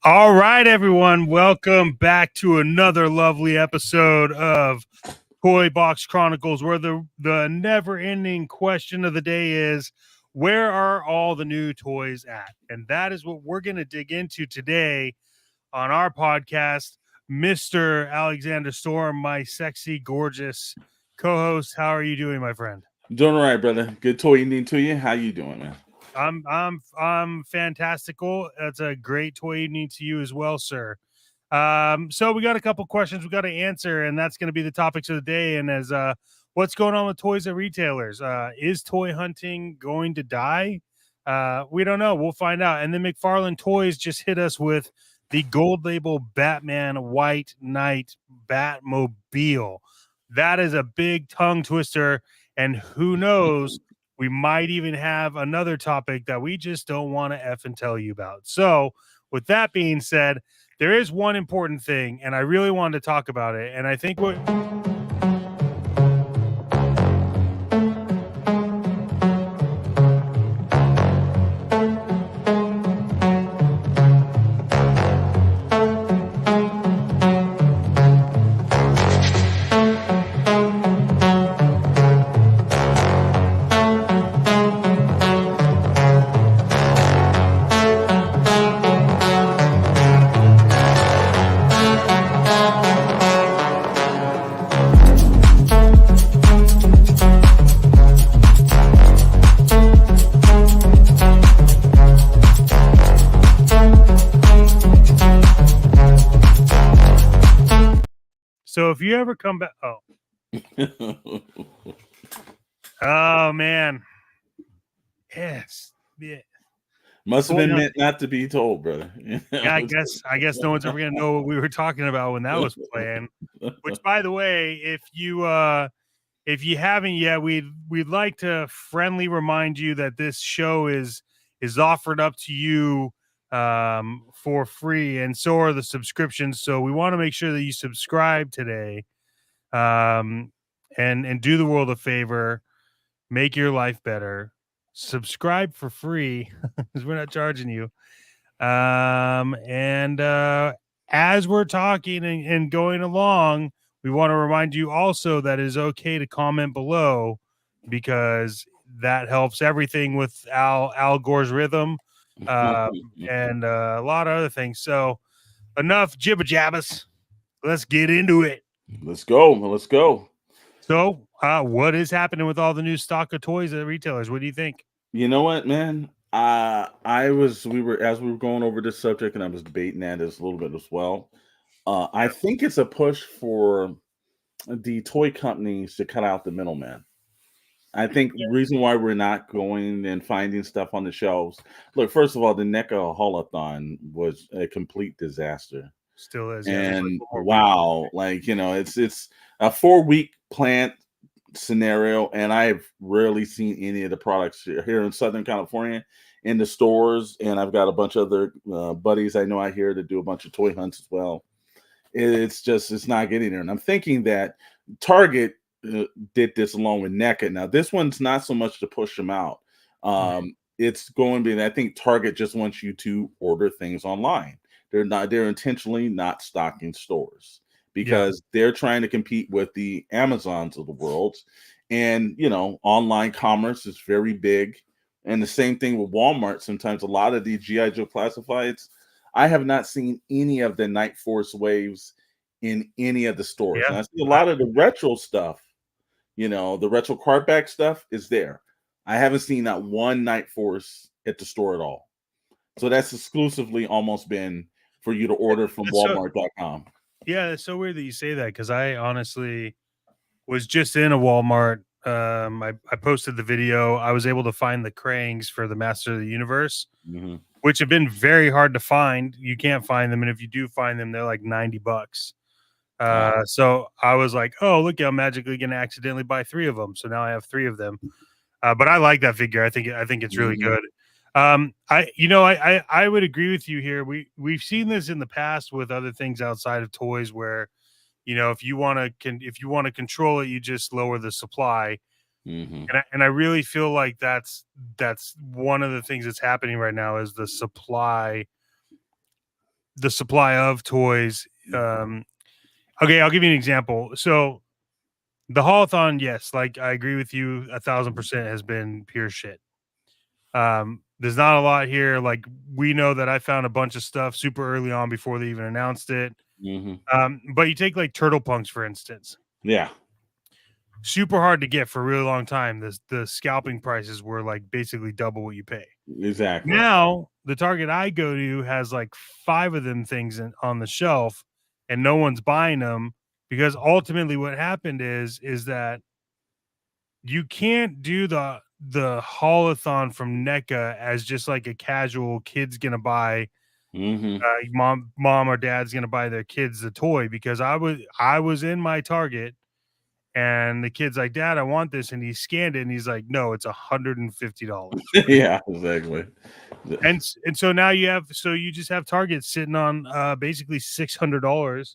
All right, everyone. Welcome back to another lovely episode of Toy Box Chronicles, where the never-ending question of the day is, where are all the new toys at? And that is what we're going to dig into today on our podcast. Mr. Alexander Storm, my sexy, gorgeous co-host. How are you doing, my friend? Doing all right, brother. Good toy evening to you. How you doing, man? I'm fantastical. That's a great toy evening to you as well, sir. So we got a couple questions we got to answer, and that's going to be the topics of the day. And as what's going on with toys at retailers? Is toy hunting going to die? We don't know. We'll find out. And then McFarlane Toys just hit us with the gold label Batman White Knight Batmobile. That is a big tongue twister, and who knows? We might even have another topic that we just don't want to F and tell you about. So, with that being said, there is one important thing, and I really wanted to talk about it. And I think what so if you ever come back, oh man, yes, yeah. Must have been meant not to be told, brother. Yeah, I guess no one's ever gonna know what we were talking about when that was playing. Which, by the way, if you haven't yet, we'd like to friendly remind you that this show is offered up to you for free, and so are the subscriptions. So we want to make sure that you subscribe today, and do the world a favor, make your life better. Subscribe for free because we're not charging you. And as we're talking and going along, we want to remind you also that it is okay to comment below because that helps everything with Al Gore's rhythm and a lot of other things. So enough jibber jabbers. Let's get into it. Let's go. So what is happening with all the new stock of toys at retailers? What do you think? You know what, man? We were as we were going over this subject, and I was debating at this a little bit as well. I think it's a push for the toy companies to cut out the middleman. I think the reason why we're not going and finding stuff on the shelves. Look, first of all, the NECA Haulathon was a complete disaster. Still is, And wow, like it's a 4-week plant scenario, and I've rarely seen any of the products here in Southern California in the stores. And I've got a bunch of other buddies I know out here that do a bunch of toy hunts as well. It's not getting there, and I'm thinking that Target did this along with NECA. Now this one's not so much to push them out. It's going to be, I think Target just wants you to order things online. They're intentionally not stocking stores because they're trying to compete with the Amazons of the world. And online commerce is very big. And the same thing with Walmart. Sometimes a lot of these G.I. Joe classifieds, I have not seen any of the Night Force waves in any of the stores. And I see a lot of the retro stuff, the retro cardback stuff is there. I haven't seen that one Night Force at the store at all. So that's exclusively almost been for you to order from Walmart.com. Yeah, it's so weird that you say that because I honestly was just in a Walmart. I posted the video. I was able to find the Krangs for the Master of the Universe, which have been very hard to find. You can't find them, and if you do find them, they're like $90. So I was like, "Oh, look, I'm magically going to accidentally buy 3 of them." So now I have 3 of them. But I like that figure. I think it's really good. I would agree with you here. We've seen this in the past with other things outside of toys where, if you want to control it, you just lower the supply. And I really feel like that's one of the things that's happening right now is the supply the supply of toys. Okay, I'll give you an example. So the haulathon, yes, like I agree with you, 1,000% has been pure shit. There's not a lot here. Like we know that I found a bunch of stuff super early on before they even announced it. But you take like turtle punks for instance. Yeah. Super hard to get for a really long time. The scalping prices were like basically double what you pay. Exactly. Now the Target I go to has like 5 of them things on the shelf, and no one's buying them because ultimately what happened is that you can't do the haulathon from NECA as just like a casual kid's gonna buy. Mom or dad's gonna buy their kids the toy because I was in my Target and the kid's like, Dad, I want this, and he scanned it and he's like, no, it's $150. Yeah, exactly. And so now you just have Target sitting on basically $600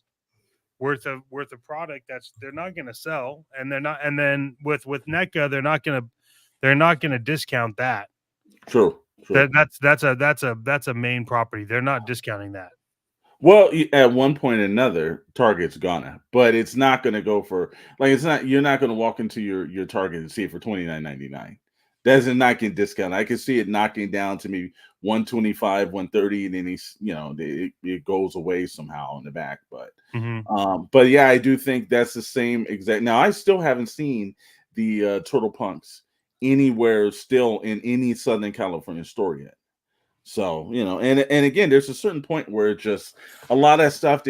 worth of product that's they're not going to sell, and they're not, and then with NECA they're not gonna discount that. True. That's a main property. They're not discounting that. Well, at one point or another, Target's gonna, but it's not gonna go for like it's not. You're not gonna walk into your Target and see it for $29.99. That's not getting discounted. I can see it knocking down to maybe 125, 130, and then it goes away somehow in the back. But yeah, I do think that's the same exact. Now, I still haven't seen the Turtle Punks anywhere still in any Southern California store yet. So, and again, there's a certain point where just a lot of stuff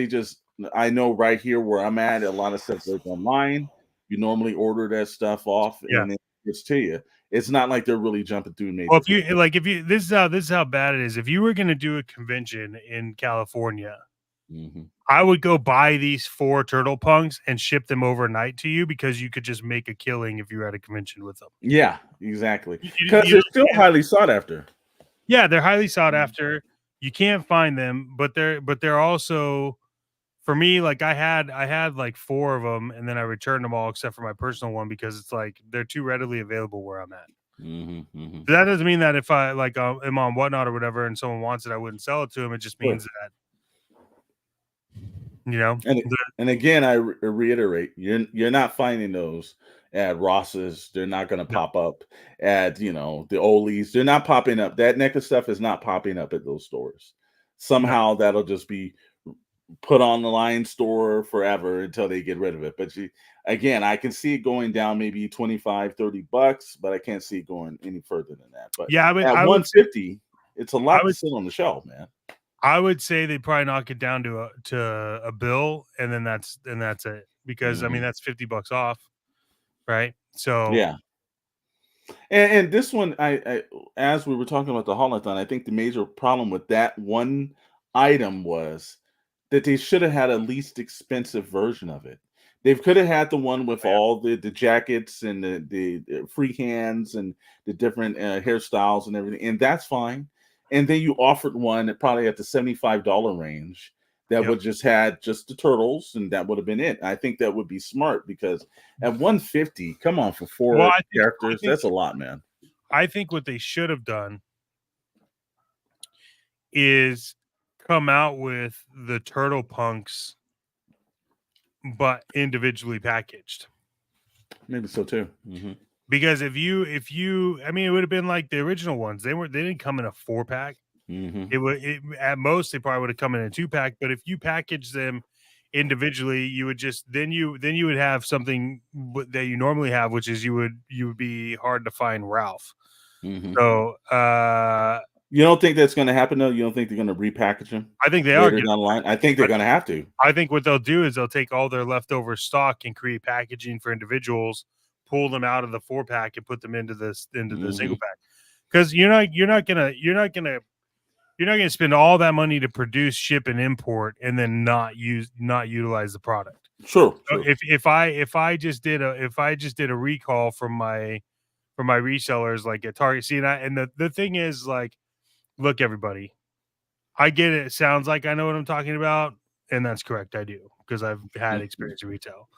I know right here where I'm at, a lot of stuff goes online. You normally order that stuff off Yeah. and it gets to you. It's not like they're really jumping through major. Well, if you this is how bad it is. If you were going to do a convention in California, I would go buy these 4 turtle punks and ship them overnight to you because you could just make a killing if you were at a convention with them. Yeah, exactly. Because they're still highly sought after. Yeah, they're highly sought after. You can't find them, but they're also, for me, like I had like 4 of them, and then I returned them all except for my personal one because it's like they're too readily available where I'm at. That doesn't mean that if I like am on Whatnot or whatever, and someone wants it, I wouldn't sell it to them. It just means that And again, I reiterate, you're not finding those at Ross's. They're not going to pop up at the Ole's. They're not popping up. That NECA stuff is not popping up at those stores. Somehow that'll just be put on the line store forever until they get rid of it. But again, I can see it going down maybe $25-$30, but I can't see it going any further than that. But yeah, at $150, it's a lot to sit on the shelf, man. I would say they probably knock it down to a bill, and then that's it. Because I mean that's $50 off, right? So yeah. And this one, I as we were talking about the haulathon, I think the major problem with that one item was that they should have had a least expensive version of it. They could have had the one with all the jackets and the free hands and the different hairstyles and everything, and that's fine. And then you offered one at probably at the $75 range that would just had just the turtles, and that would have been it. I think that would be smart because at $150, come on, for 4 characters, that's a lot, man. I think what they should have done is come out with the turtle punks, but individually packaged. Maybe so too. Because if you, I mean, it would have been like the original ones. They didn't come in a 4-pack. At most they probably would have come in a 2-pack. But if you package them individually, you would just then you would have something that you normally have, which is you would be hard to find Ralph. So you don't think that's going to happen though? You don't think they're going to repackage them? I think they are down the line. I think they're going to have to. I think what they'll do is they'll take all their leftover stock and create packaging for individuals, pull them out of the 4-pack and put them into the single pack. Because you're not gonna spend all that money to produce, ship, and import, and then not utilize the product. Sure. So if I just did a recall from my resellers like at Target, see, and the thing is, like, look, everybody, I get it. It sounds like I know what I'm talking about, and that's correct. I do, because I've had experience in retail.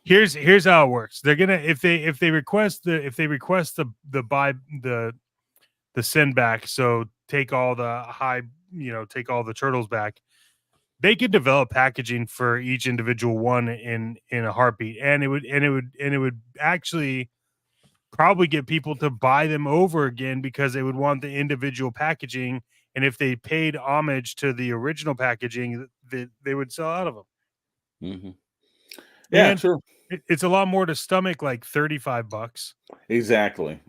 Here's how it works. They're gonna if they request the buy the send back. So take all the take all the turtles back, they could develop packaging for each individual one in a heartbeat, and it would actually probably get people to buy them over again because they would want the individual packaging, and if they paid homage to the original packaging, they would sell out of them. Mhm. Yeah, And true. it's a lot more to stomach like $35. Exactly,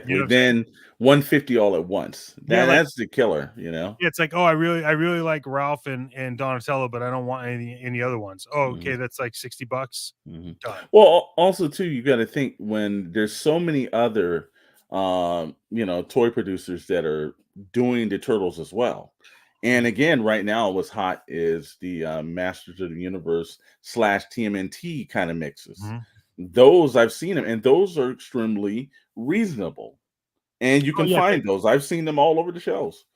You know exactly. what I'm saying? Then 150 all at once. Yeah, like That's the killer, you know? it's like, "Oh, I really like Ralph and Donatello, but I don't want any other ones." "Oh, Mhm, okay, that's like $60." mhm. Done. Well, also too, you gotta think when there's so many other, toy producers that are doing the Turtles as well. And Mhm, again, right now, what's hot is the, Masters of the Universe slash TMNT kinda mixes. mhm. Those, I've seen them, and those are extremely reasonable. And you Oh, can yeah, find those. I've seen them all over the shelves.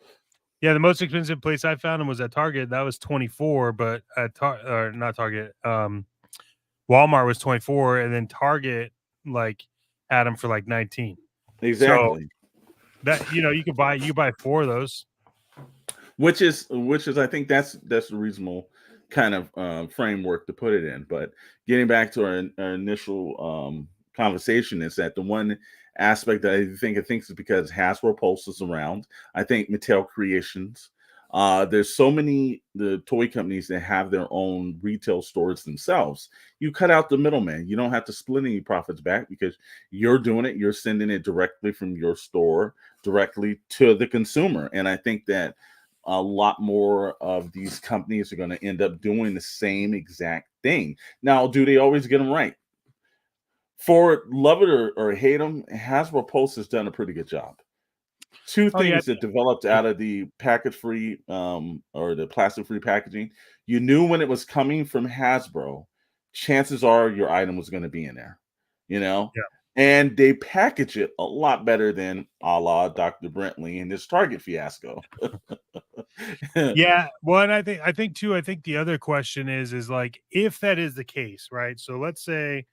yeah, the most expensive place I found them was at Target, that was 24, but at or not Target, Walmart was 24, and then Target, like, had them for, like, 19. So, Exactly. that you buy 4 of those. Which is I think that's a reasonable kind of framework to put it in. But getting back to our initial conversation is that the one aspect that I think is because Hasbro Pulse is around. I think Mattel Creations. There's so many the toy companies that have their own retail stores themselves. You cut out the middleman. You don't have to split any profits back because you're doing it. You're sending it directly from your store directly to the consumer. And I think that a lot more of these companies are going to end up doing the same exact thing. Now, do they always get them right? For love it or hate them, Hasbro Pulse has done a pretty good job. Two Oh, yeah, things that developed yeah, out of the package free or the plastic free packaging. You knew when it was coming from Hasbro, chances are your item was going to be in there, you know? yeah. And they package it a lot better than a la Dr. Brentley and his Target fiasco. Yeah, well, and I think the other question is like, if that is the case, right? So let's say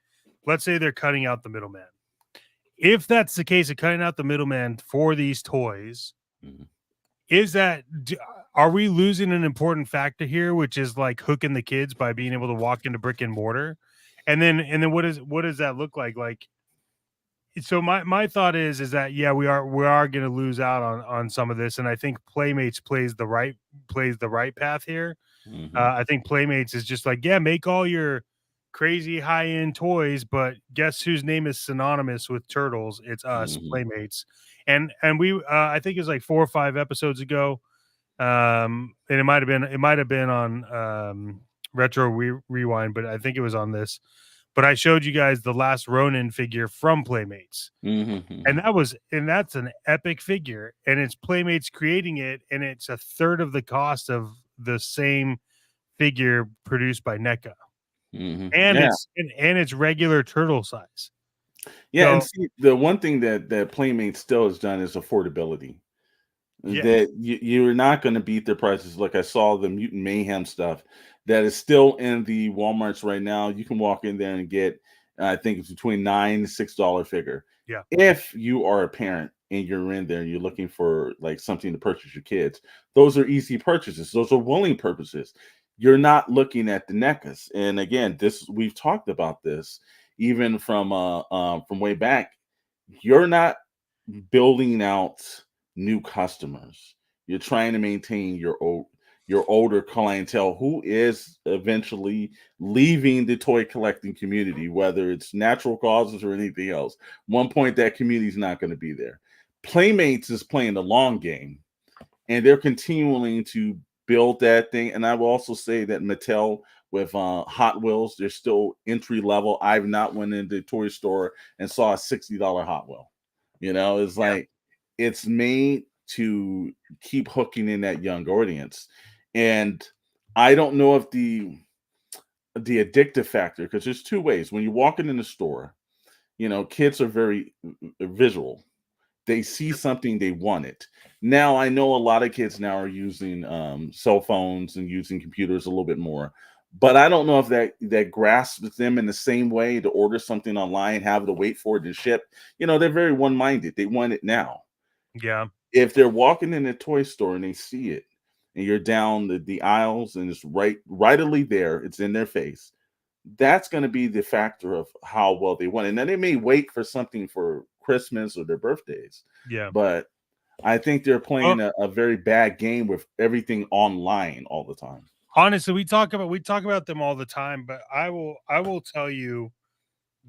they're cutting out the middleman. If that's the case of cutting out the middleman for these toys, Mhm. is that are we losing an important factor here, which is like hooking the kids by being able to walk into brick and mortar? And then what does that look like? Like, so my thought is that yeah, we are going to lose out on some of this, and I think Playmates plays the right path here. Mhm, I think Playmates is just like, yeah, make all your crazy high end toys, but guess whose name is synonymous with turtles? It's us, mhm, Playmates. And we, I think it was like 4 or 5 episodes ago. And it might have been on Retro Rewind, but I think it was on this. But I showed you guys the last Ronin figure from Playmates, mhm, and mhm, that's an epic figure, and it's Playmates creating it, and it's a third of the cost of the same figure produced by NECA, mhm. and Yeah, it's regular turtle size. yeah, and So see, the one thing that Playmate still has done is affordability. yes, That you're not gonna beat their prices. Like, I saw the Mutant Mayhem stuff that is still in the Walmarts right now. You can walk in there and get, I think it's between $9 and $6 figure. yeah, If you are a parent and you're in there and you're looking for, like, something to purchase your kids, those are easy purchases. Those are willing purchases. You're not looking at the NECAs. And again, this we've talked about this even from way back. You're not building out new customers. You're trying to maintain your older clientele who is eventually leaving the toy collecting community, whether it's natural causes or anything else. One point that community is not going to be there. Playmates is playing the long game, and they're continuing to build that thing. And I will also say that Mattel with Hot Wheels, they're still entry level. I've not went into the toy store and saw a $60 Hot Wheel. It's yeah, like it's made to keep hooking in that young audience. And I don't know if the addictive factor, because there's two ways. When you're walking in the store, kids are very visual. They see something, they want it. Now, I know a lot of kids now are using cell phones and using computers a little bit more, but I don't know if that grasps them in the same way to order something online, have to wait for it to ship. They're very one-minded. They want it now. yeah, If they're walking in a toy store and they see it, and you're down the aisles and it's rightly there, it's in their face. That's going to be the factor of how well they want. And then they may wait for something for Christmas or their birthdays, Yeah. but I think they're Well, playing a very bad game with everything online all the time. honestly, we talk about them all the time, but I will tell you,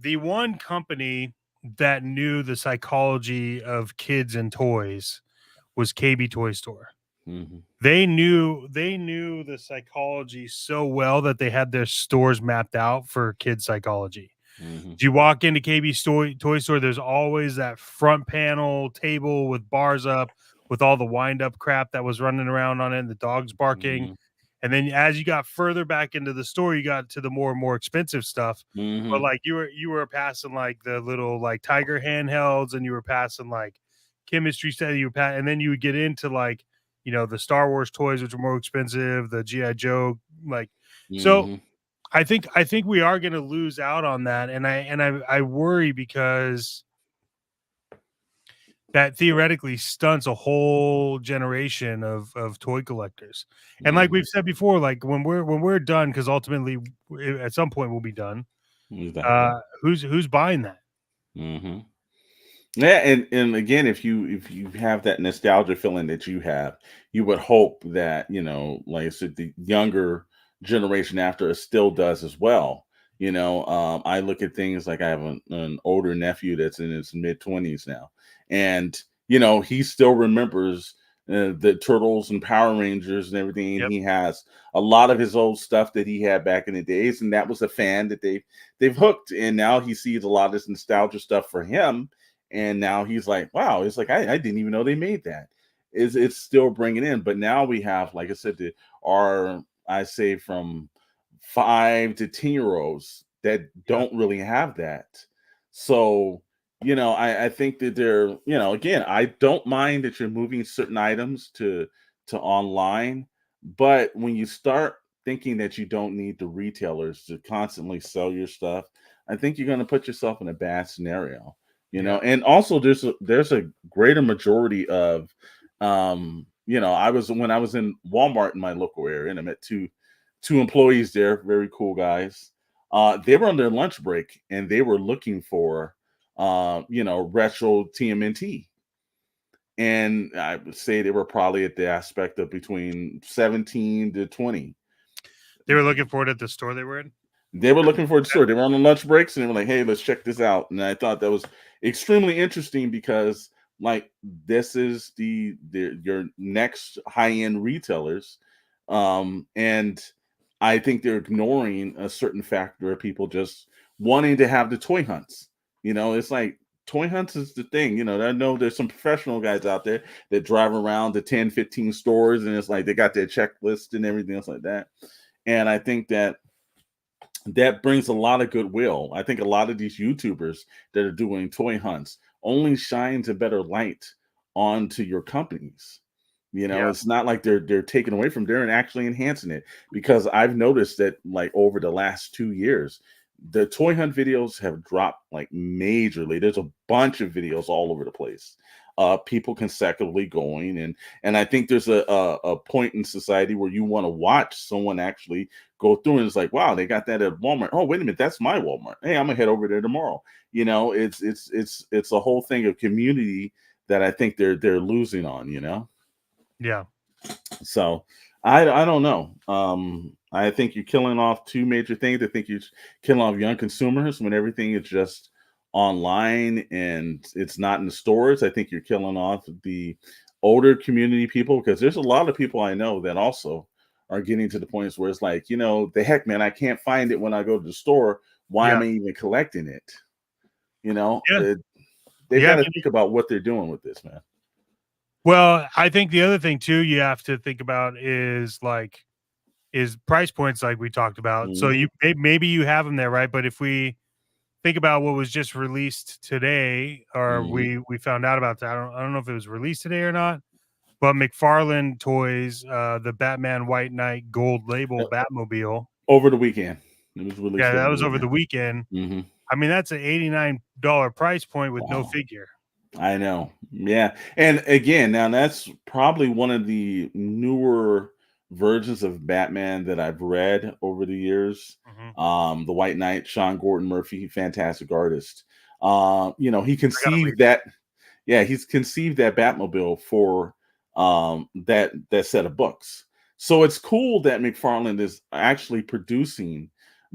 the one company that knew the psychology of kids and toys was KB Toy Store. Hmm. They knew the psychology so well that they had their stores mapped out for kid psychology. Hmm. You walk into Toy Store, there's always that front panel table with bars up, with all the wind up crap that was running around on it, and the dogs barking. Hmm. And then as you got further back into the store, you got to the more and more expensive stuff. But Hmm. like you were passing like the little like Tiger handhelds, and you were passing like chemistry set. And then you would get into like the Star Wars toys, which are more expensive, the GI Joe, like so. Hmm. I think we are going to lose out on that, and I worry because that theoretically stunts a whole generation of toy collectors. And like we've Hmm. said before, like when we're done, because ultimately at some point we'll be done. Exactly. Who's buying that? Hmm. Yeah, and again, if you have that nostalgia feeling that you have, you would hope that, like I said, the younger generation after us still does as well. I look at things like I have an older nephew that's in his mid 20s now, and he still remembers the Turtles and Power Rangers and everything. And Yep. he has a lot of his old stuff that he had back in the days, and that was a fan that they've hooked, and now he sees a lot of this nostalgia stuff for him, and now he's like, wow, it's like I didn't even know they made that. It's still bringing in, but now we have, like I said, our, I say, from 5 to 10 year olds that Yeah. don't really have that. So I think that they're, again, I don't mind that you're moving certain items to online, but when you start thinking that you don't need the retailers to constantly sell your stuff, I think you're going to put yourself in a bad scenario. Yeah. And also there's a greater majority of, I was when I was in Walmart in my local area, and I met two employees there, very cool guys. They were on their lunch break and they were looking for retro TMNT. And I would say they were probably at the aspect of between 17 to 20. They were looking for it at the store they were in. They were looking for the Okay. store. They were on the lunch breaks and they were like, hey, let's check this out. And I thought that was extremely interesting because, like, this is your next high-end retailers. And I think they're ignoring a certain factor of people just wanting to have the toy hunts. It's like toy hunts is the thing. I know there's some professional guys out there that drive around the 10, 15 stores, and it's like they got their checklist and everything else like that. And I think that brings a lot of goodwill. I think a lot of these YouTubers that are doing toy hunts only shines a better light onto your companies. Yeah. It's not like they're taking away from there and actually enhancing it. Because I've noticed that, like, over the last 2 years, the toy hunt videos have dropped like majorly. There's a bunch of videos all over the place. People consecutively going, and I think there's a point in society where you want to watch someone actually go through, and it's like, wow, they got that at Walmart. Oh, wait a minute, that's my Walmart. Hey, I'm gonna head over there tomorrow. It's a whole thing of community that I think they're losing on. Yeah. So I don't know. I think you're killing off two major things. I think you're killing off young consumers when everything is just online and it's not in the stores. I think you're killing off the older community people, because there's a lot of people I know that also are getting to the points where it's like, the heck, man, I can't find it when I go to the store. Why Yeah. am I even collecting it? You know, Yeah. it, they've Yeah. got I to mean, think about what they're doing with this, man. well, I think the other thing too you have to think about is price points, like we talked about. So Hmm. maybe you have them there, right? But if we think about what was just released today, or Hmm. we found out about that. I don't know if it was released today or not. But McFarlane Toys, the Batman White Knight Gold Label Batmobile. Over the weekend, it was released Yeah, over that the was over the weekend. weekend. Hmm. I mean, that's an $89 price point with no Wow. figure. I know. Yeah. And again, now that's probably one of the newer. versions of Batman that I've read over the years. Mhm. The White Knight, Sean Gordon Murphy, fantastic artist. He I gotta read conceived that. that. Yeah, he's conceived that Batmobile for that set of books. So it's cool that McFarlane is actually producing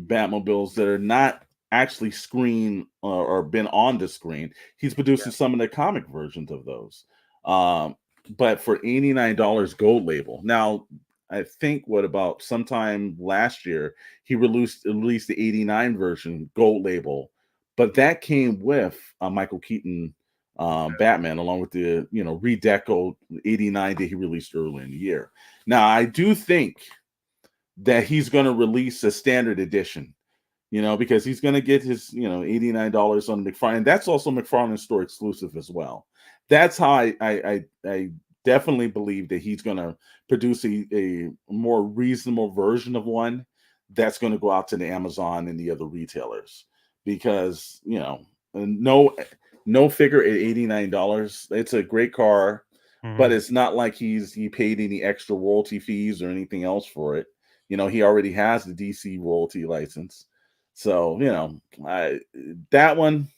Batmobiles that are not actually screen or been on the screen. He's producing some of the comic versions of those. Um, but for $89 gold label. Now, I think what about sometime last year he released the 89 version gold label, but that came with Michael Keaton Batman, along with the redeco 89 that he released early in the year. Now, I do think that he's going to release a standard edition, because he's going to get his $89 on McFarlane. That's also McFarlane store exclusive as well. That's how I definitely believe that he's going to produce a more reasonable version of one that's going to go out to the Amazon and the other retailers, because no figure at $89. It's a great car, but Mhm. it's not like he paid any extra royalty fees or anything else for it. He already has the DC royalty license. So, that one,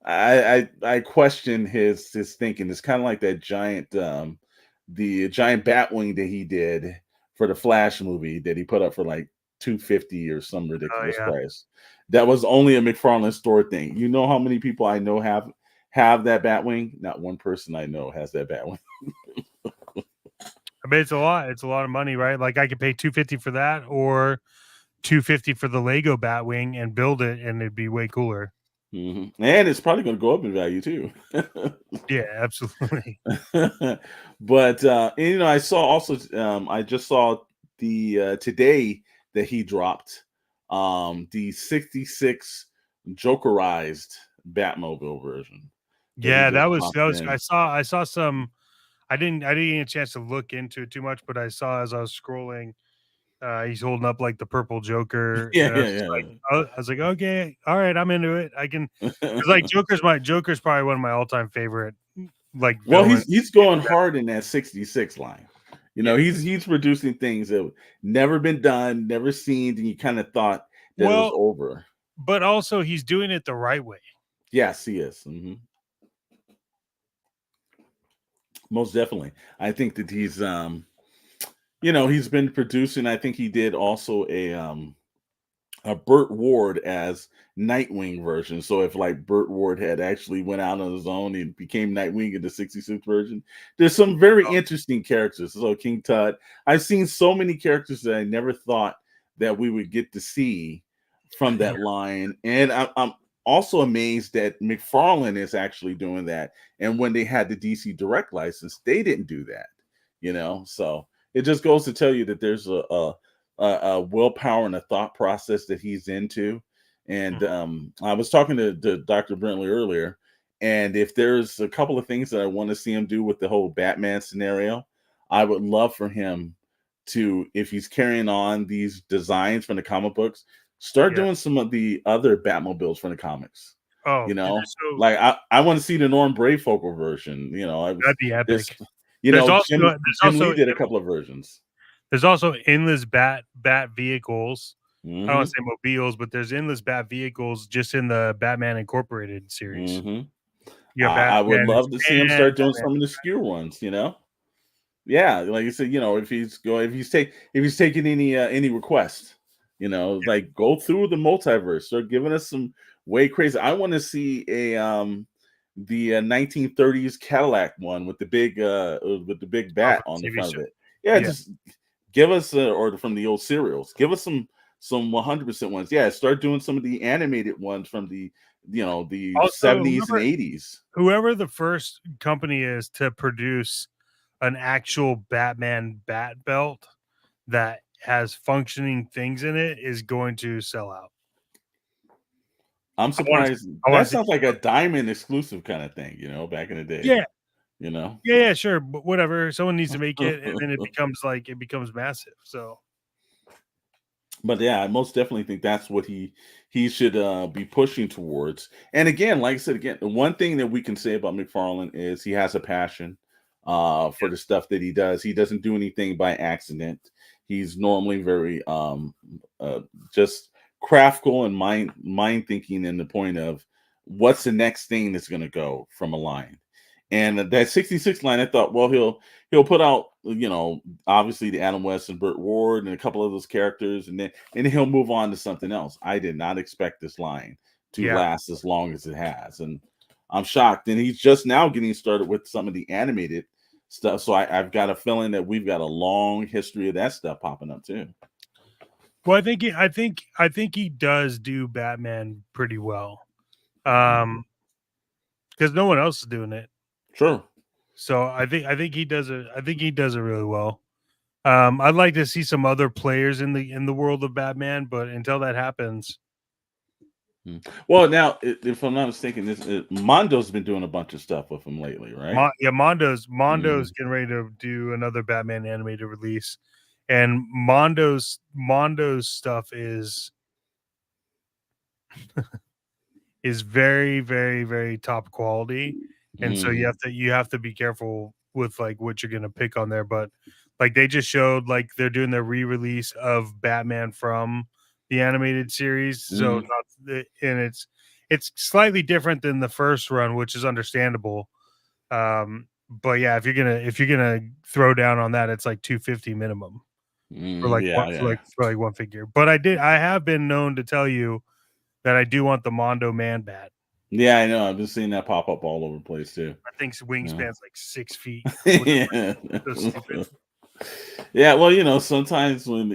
I question his thinking. It's kind of like that giant the giant Batwing that he did for the Flash movie that he put up for like 250 or some Oh, ridiculous yeah. price. That was only a McFarlane store thing. You know how many people I know have that Batwing? Not one person I know has that Batwing. I mean, it's a lot. It's a lot of money, right? Like, I could pay 250 for that or 250 for the Lego Batwing and build it, and it'd be way cooler. And it's probably going to go up in value too. Yeah, absolutely. But I saw also I just saw the today that he dropped the 66 Jokerized Batmobile version that he Yeah, just that dropped was in. I saw some. I didn't get a chance to look into it too much, but I saw as I was scrolling, he's holding up like the purple Joker, Yeah, and I was just like, yeah, oh, I was like, okay, all right, I'm into it. I can, because like yeah. Joker's probably one of my all time favorite like Well, villains. he's going hard in that 66 line. Yeah. He's producing things that never been done, never seen, and you kind of thought that it was Well, over. but also he's doing it the right way. Yes, he is. Most definitely. I think that he's been producing. I think he did also a Burt Ward as Nightwing version. So if like Burt Ward had actually went out on his own and became Nightwing in the 66 version, there's some very interesting characters. So King Tut, I've seen so many characters that I never thought that we would get to see from Yeah. that line. And I'm also amazed that McFarlane is actually doing that. And when they had the DC Direct license, they didn't do that. So it just goes to tell you that there's a willpower and a thought process that he's into. And Mhm. I was talking to Dr. Brentley earlier, and if there's a couple of things that I want to see him do with the whole Batman scenario, I would love for him to, if he's carrying on these designs from the comic books, start Yeah. doing some of the other Batmobiles from the comics. Oh, You dude, know, so like I want to see the Norm Brayfogle version. I was that'd be this, epic. There's also there's Jim also Lee did a couple of versions. there's also endless bat vehicles. I don't want hmm to say mobiles, but there's endless bat vehicles just in the Batman Incorporated series. hmm You got I would Batman in love to see him Japan, start doing Batman. some of the skewer ones. Yeah, like I said, if he's taking any requests, like go through the multiverse, start giving us some way crazy. I want to see the 1930s Cadillac one with the big Oh, bat for on the the TV front of show. it. Yeah, Yeah. just give us or from the old serials. Give us some 100% ones. Yeah, start doing some of the animated ones from the Also, 70s and 80s. whoever the first company is to produce an actual Batman bat belt that has functioning things in it is going to sell out. I'm I want to surprised. I want That to see. sounds like a diamond exclusive kind of thing, back in the day, Yeah. you know? Yeah, sure, but whatever. Someone needs to make it, and then it becomes massive. So But yeah, I most definitely think that's what he should be pushing towards. And again, like I said, again, the one thing that we can say about McFarlane is he has a passion. for the stuff that he does. He doesn't do anything by accident. He's normally very just craftful and mind thinking in the point of what's the next thing that's going to go from a line. And that 66 line, I thought, well, he'll put out, obviously the Adam West and Burt Ward and a couple of those characters, and then he'll move on to something else. I did not expect this line to Yeah. last as long as it has, and I'm shocked. And he's just now getting started with some of the animated stuff, so I've got a feeling that we've got a long history of that stuff popping up too. Well, I think he does do Batman pretty well, because no one else is doing it. Sure. So I think he does it. I think he does it really well. I'd like to see some other players in the world of Batman, but until that happens, Well, now if I'm not mistaken, Mondo's been doing a bunch of stuff with him lately, right? Mondo's Mhm. getting ready to do another Batman animated release, and Mondo's stuff is very, very, very top quality, and so Mhm. you have to be careful with like what you're gonna pick on there. But like they just showed like they're doing their re-release of Batman from the animated series, so Mhm. not and it's slightly different than the first run, which is understandable. But yeah, if you're gonna throw down on that, it's like 250 minimum for like Yeah, yeah. for like one figure. But I have been known to tell you that I do want the Mondo Man Bat. Yeah, I know. I've been seeing that pop up all over the place too. I think Yeah. wingspan's like 6 feet, which is Yeah. like so stupid. Yeah, well, sometimes when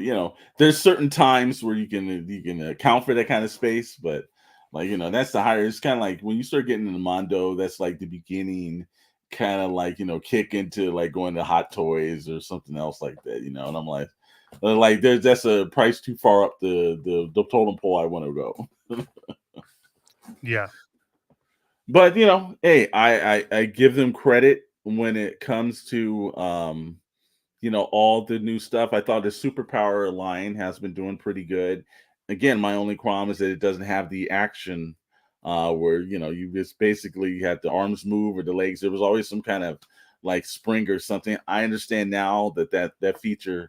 there's certain times where you can account for that kind of space, but like that's the higher. It's kind of like when you start getting into Mondo, that's like the beginning, kind of like kick into like going to Hot Toys or something else like that, And I'm like that's a price too far up the totem pole I want to go. Yeah, But hey, I give them credit when it comes to all the new stuff. I thought the superpower line has been doing pretty good. Again, my only qualm is that it doesn't have the action where you just basically had the arms move or the legs. There was always some kind of like spring or something. I understand now that feature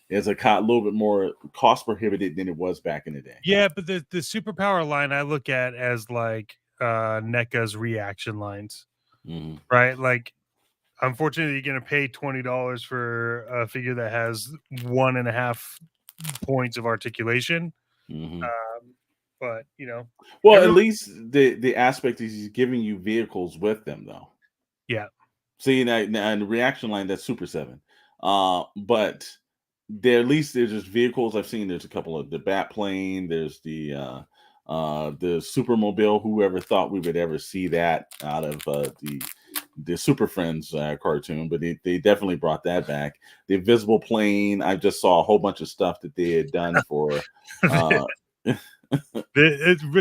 is a little bit more cost prohibited than it was back in the day. yeah, but the superpower line I look at as like NECA's reaction lines, Hmm. right? Like, unfortunately, you're gonna pay $20 for a figure that has 1.5 points of articulation. Hmm. Um, but Well, at everyone, least the aspect is he's giving you vehicles with them, though. yeah, See, now in the reaction line, that's Super 7. But there at least there's just vehicles I've seen. There's a couple of the Bat plane. There's the Supermobile. Whoever thought we would ever see that out of the Super Friends cartoon, but they definitely brought that back. The invisible plane. I just saw a whole bunch of stuff that they had done for. Uh,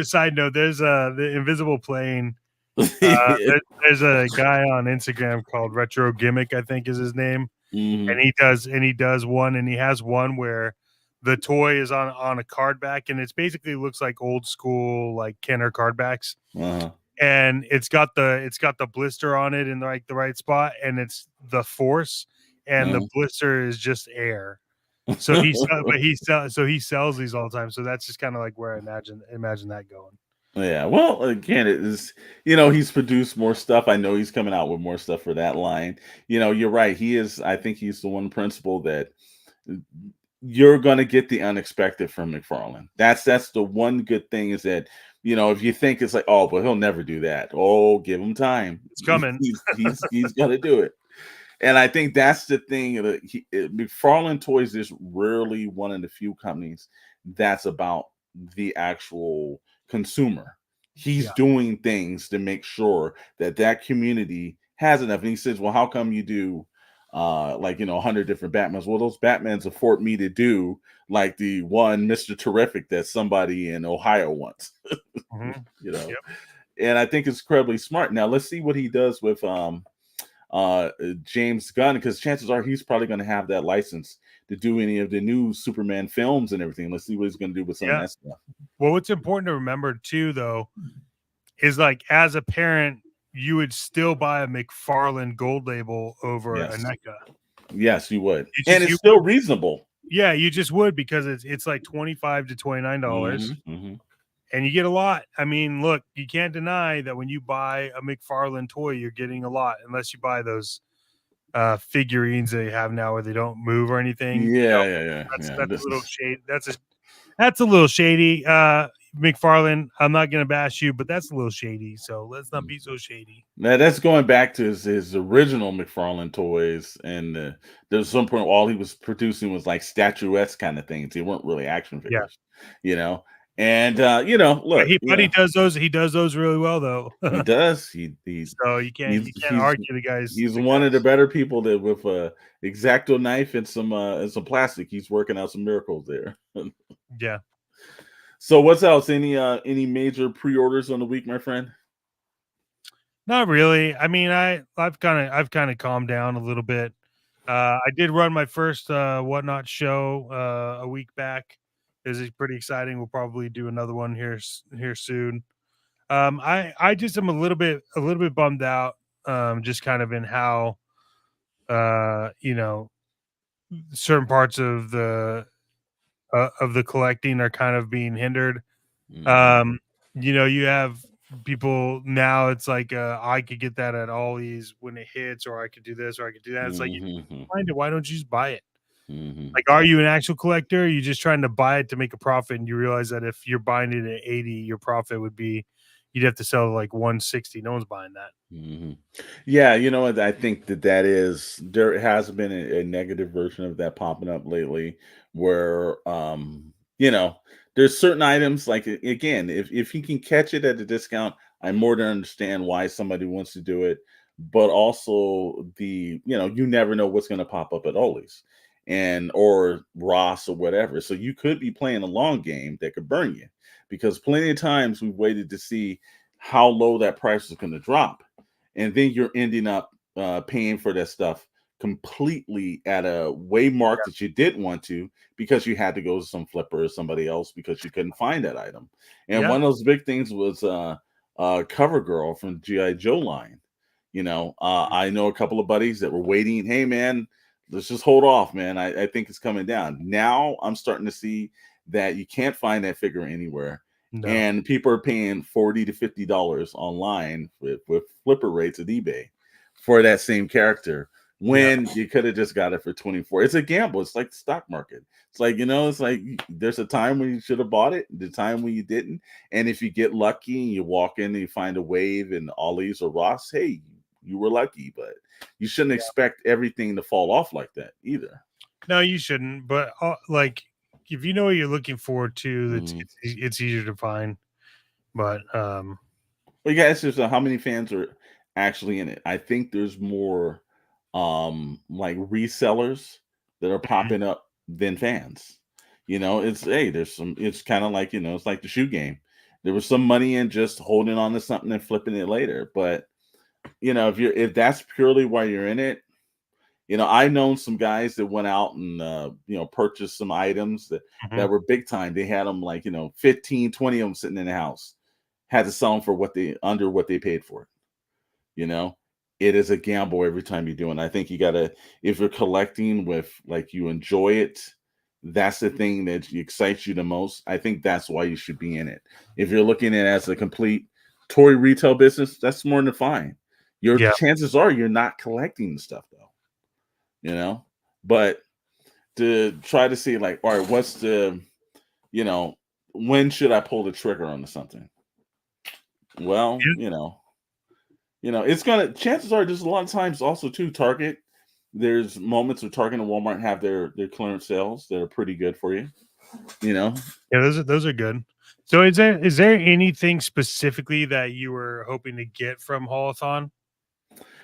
Side note: there's the invisible plane. There's a guy on Instagram called Retro Gimmick, I think is his name, Mhm. and he does one, and he has one where the toy is on a card back, and it's basically looks like old school like Kenner card backs, Uh-huh. and it's got the blister on it in like the right spot, and it's the force, and the Uh-huh. blister is just air. So he sells these all the time. So that's just kind of like where I imagine that going. Yeah, well, again, it is, he's produced more stuff. I know he's coming out with more stuff for that line. You're right. I think he's the one principle that you're going to get the unexpected from McFarlane. That's the one good thing is that, if you think it's like, oh, but he'll never do that. Oh, give him time. It's coming. He's going to do it. And I think that's the thing that McFarlane Toys is rarely one of the few companies that's about the actual consumer. He's Yeah. doing things to make sure that community has enough. And he says, "Well, how come you do like 100 different Batmans?" Well, those Batmans afford me to do like the one Mr. Terrific that somebody in Ohio wants. Mhm. you know. Yep. And I think it's incredibly smart. Now let's see what he does with James Gunn, because chances are he's probably going to have that license to do any of the new Superman films and everything. Let's see what he's going to do with some of Yeah. that stuff. Well, what's important to remember too, though, is like as a parent, you would still buy a McFarlane Gold Label over a Yes. NECA. Yes, you would. You And just it's you still would. reasonable. Yeah, you just would because it's like $25 to $29, Mhm. and you get a lot. I mean, look, you can't deny that when you buy a McFarlane toy, you're getting a lot, unless you buy those figurines they have now where they don't move or anything. Yeah. That's a This little is shade. That's a little shady. McFarlane, I'm not gonna bash you, but that's a little shady. So let's not be so shady. now that's going back to his original McFarlane toys, and there's some point all he was producing was like statuettes kind of things. They weren't really action Yeah. figures, you know. And look, But he does those. He does those really well, though. he does. He So you can't he's argue the guys. he's The one of the guys. better people that with a exacto knife and some plastic. He's working out some miracles there. Yeah. So what's else? Any major pre-orders on the week, my friend? Not really. I mean, I've kind of calmed down a little bit. I did run my first whatnot show a week back. This is pretty exciting. We'll probably do another one here soon. I just am a little bit bummed out. Just kind of in how certain parts of the collecting are kind of being hindered. Mhm. Um, you have people now. It's like I could get that at Ollie's when it hits, or I could do this, or I could do that. It's like, if you Mhm. find it, why don't you just buy it? Mhm. Like, are you an actual collector? Or are you just trying to buy it to make a profit? And you realize that if you're buying it at 80, your profit would be you'd have to sell like 160. No one's buying that. Mhm. Yeah, you know what? I think that is there has been a negative version of that popping up lately, where there's certain items like again, if you can catch it at a discount, I more than understand why somebody wants to do it, but also you never know what's going to pop up at Ollie's and or Ross or whatever. So you could be playing a long game that could burn you because plenty of times we've waited to see how low that price is going to drop, and then you're ending up paying for that stuff completely at a way mark that you didn't want to because you had to go to some flipper or somebody else because you couldn't find that item. And Yeah, one of those big things was Cover Girl from GI Joe line. I know a couple of buddies that were waiting. Hey man, let's just hold off, man. I think it's coming down. Now I'm starting to see that you can't find that figure anywhere, no, and people are paying $40 to $50 online with flipper rates at eBay for that same character yeah, when you could have just got it for 24. It's a gamble. It's like the stock market. It's like, it's like there's a time when you should have bought it, the time when you didn't. And if you get lucky and you walk in and you find a wave in Ollie's or Ross, hey, you were lucky, but you shouldn't yeah. expect everything to fall off like that either. No, you shouldn't. But like, if you know what you're looking forward to, Mhm. it's easier to find. But Well, you guys, just how many fans are actually in it? I think there's more like resellers that are mhm, popping up than fans. It's hey, there's some it's kind of like, it's like the shoe game. There was some money in just holding on to something and flipping it later. But if that's purely why you're in it, I've known some guys that went out and purchased some items that mhm, were big time. They had them like 15, 20 of them sitting in the house, had to sell them for what they paid for it. You know, it is a gamble every time you do it. And I think you gotta, if you're collecting with like you enjoy it, that's the thing that excites you the most. I think that's why you should be in it. If you're looking at it as a complete toy retail business, that's more than fine. Your yeah, chances are you're not collecting the stuff though, you know. But to try to see like, all right, what's the, you know, when should I pull the trigger on something? Well, yeah. it's gonna chances are there's a lot of times also too Target. There's moments where Target and Walmart have their clearance sales that are pretty good for you. You know, Yeah, those are good. So is there anything specifically that you were hoping to get from Holothon?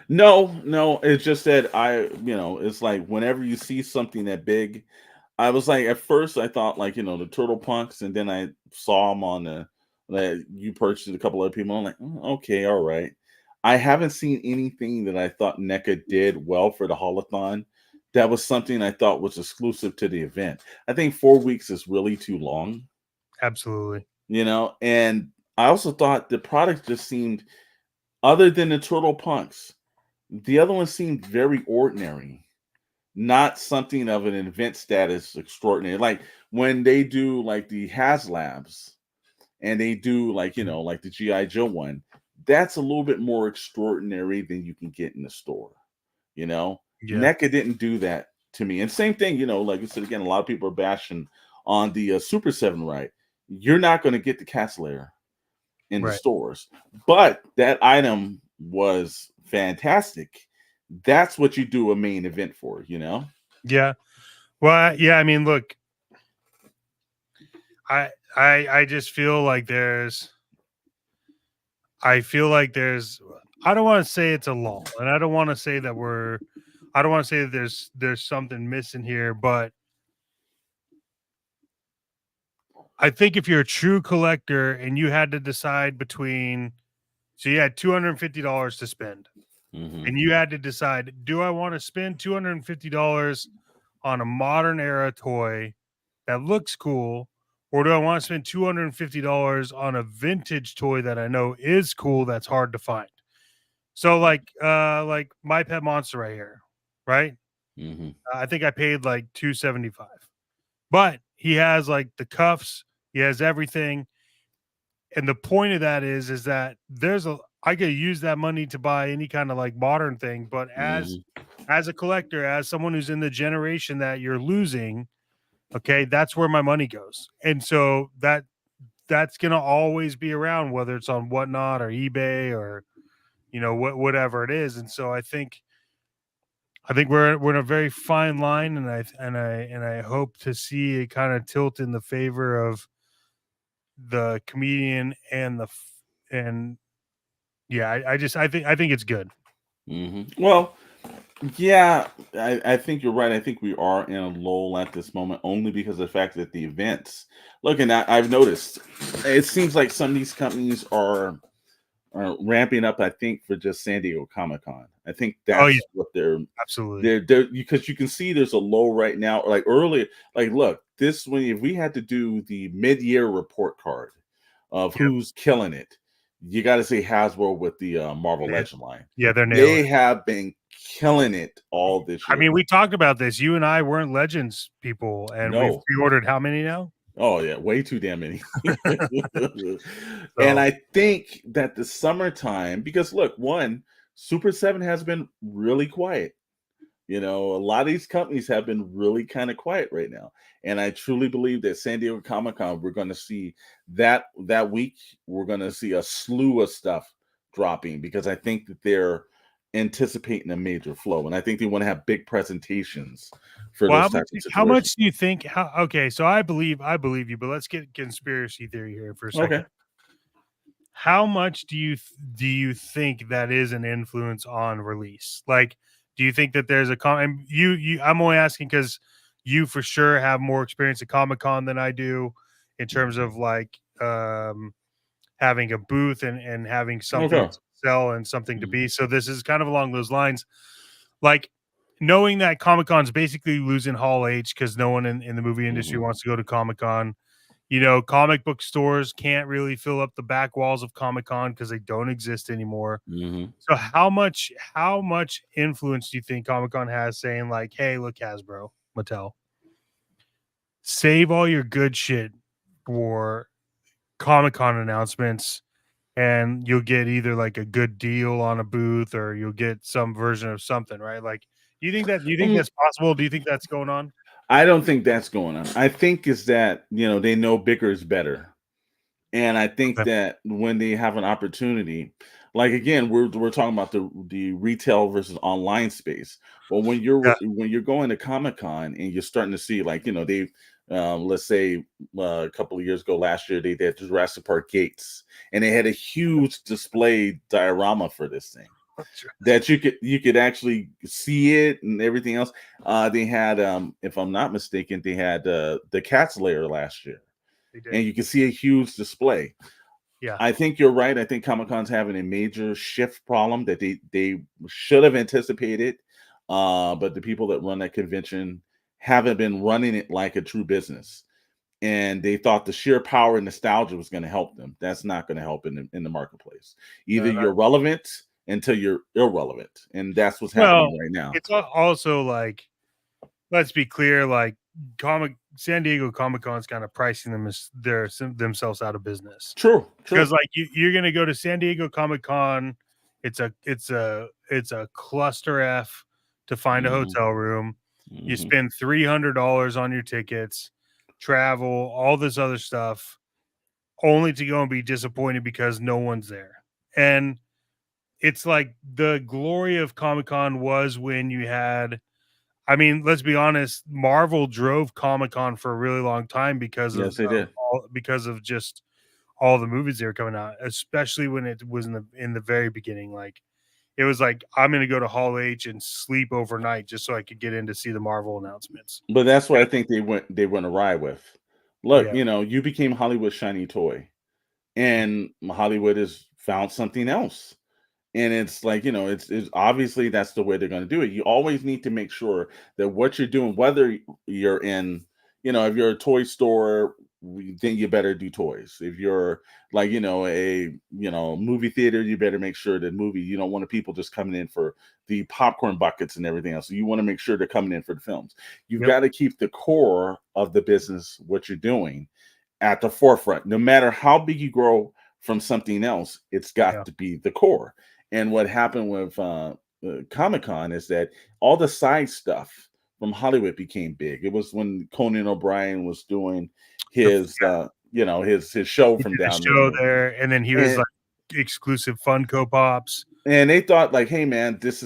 no, it's just that it's like whenever you see something that big, I was like at first I thought like the Turtle Punks, and then I saw them on the that you purchased a couple other people. I'm like, okay, all right. I haven't seen anything that I thought NECA did well for the holothon. That was something I thought was exclusive to the event. I think 4 weeks is really too long, Absolutely. and I also thought the product just seemed other than the Turtle Punks, the other one seemed very ordinary, not something of an event status extraordinary. Like when they do like the HasLabs and they do like, Mhm. like the GI Joe one, that's a little bit more extraordinary than you can get in the store. You know, Yeah, NECA didn't do that to me. And same thing, like I said again, a lot of people are bashing on the Super 7 right. You're not going to get the Cat Slayer in the right. stores, but that item was fantastic. That's what you do a main event for. Yeah. Well, yeah. I mean, look, I just feel like I feel like there's. I don't want to say it's a lull, and I don't want to say that we're. I don't want to say that there's something missing here, but I think if you're a true collector and you had to decide between, so you had $250 to spend, Hmm. and you had to decide, do I want to spend $250 on a modern era toy that looks cool, or do I want to spend $250 on a vintage toy that I know is cool that's hard to find? So like my pet monster right here, right? Hmm. I think I paid like 275. But he has like the cuffs, he has everything. And the point of that is that I could use that money to buy any kind of like modern thing, but as Hmm. as a collector, as someone who's in the generation that you're losing, okay, that's where my money goes. And so that's gonna always be around, whether it's on Whatnot or eBay or whatever it is. And so I think we're in a very fine line, and I hope to see it kind of tilt in the favor of the comedian and yeah, I think it's good. Well, yeah, I think you're right. I think we are in a lull at this moment only because of the fact that the events. Looking at, I've noticed it seems like some of these companies are ramping up. I think for just San Diego Comic Con. I think Oh yeah, that's what they're absolutely. they're because you can see there's a low right now. Like earlier, like look, this when if we had to do the mid-year report card of Yep. who's killing it, you got to say Hasbro with the Marvel They, Legend line. yeah, they're nailing They it. have been killing it all this I year. mean, we talked about this. You and I weren't Legends people, and we've No. pre-ordered how many now? Oh yeah, way too damn many. And So I think that the summertime, because look, one, Super 7 has been really quiet. A lot of these companies have been really kind of quiet right now. And I truly believe that San Diego Comic Con, we're going to see that week, we're going to see a slew of stuff dropping because I think that they're anticipating a major flow. And I think they want to have big presentations for well, those types of how situations. much do you think? How okay? So I believe you, but let's get conspiracy theory here for a second. Okay. How much do you think that is an influence on release? Like, do you think that there's a and I'm only asking because you for sure have more experience at Comic Con than I do in terms of like having a booth and having something Okay. to sell and something to Mhm. be. So this is kind of along those lines. Like knowing that Comic Con's basically losing Hall H because no one in the movie industry Mhm. wants to go to Comic Con. Comic book stores can't really fill up the back walls of Comic Con because they don't exist anymore. Mhm. So how much influence do you think Comic Con has saying like, hey, look, Hasbro, Mattel, save all your good shit for Comic Con announcements and you'll get either like a good deal on a booth or you'll get some version of something, right? Like, do you think Mm, that's possible? Do you think that's going on? I don't think that's going on. I think is that, they know bigger is better. And I think Okay. that when they have an opportunity, like again, we're talking about the retail versus online space. But Yeah. when you're going to Comic Con and you're starting to see like they let's say a couple of years ago last year they did Jurassic Park gates and they had a huge display diorama for this thing that you could actually see it and everything else. They had if I'm not mistaken, they had the Cat's Lair last year They did. and you can see a huge display. Yeah. I think you're right. I think Comic Con's having a major shift problem that they should have anticipated. But the people that run that convention haven't been running it like a true business. and they thought the sheer power and nostalgia was going to help them. That's not going to help in the marketplace. Either No, you're relevant until you're irrelevant, and that's what's well, happening right now. it's also like, let's be clear, like San Diego Comic Con is kind of pricing themselves out of business. True, Because true. like you're gonna go to San Diego Comic Con, it's a cluster F to find a Mhm, hotel room. You mhm. spend $300 on your tickets, travel, all this other stuff, only to go and be disappointed because no one's there. And it's like the glory of Comic Con was when you had, I mean, let's be honest, Marvel drove Comic Con for a really long time Yes, they did. because of just all the movies they were coming out, especially when it was in the very beginning. Like it was like, I'm gonna go to Hall H and sleep overnight just so I could get in to see the Marvel announcements. But that's what I think they went awry with. Look, Yeah, you became Hollywood's shiny toy, and Hollywood has found something else. And it's like, it's obviously that's the way they're going to do it. You always need to make sure that what you're doing, whether you're in, if you're a toy store, then you better do toys. If you're like, a movie theater, you better make sure that movie, you don't want people just coming in for the popcorn buckets and everything else. So you want to make sure they're coming in for the films. You've yep, got to keep the core of the business, what you're doing, at the forefront. No matter how big you grow from something else, it's yeah, got to be the core. And what happened with Comic Con is that all the side stuff from Hollywood became big. It was when Conan O'Brien was doing his, yeah. his show He from did a down show there, there, and then he was and like exclusive Funko Pops. and they thought like, hey man, this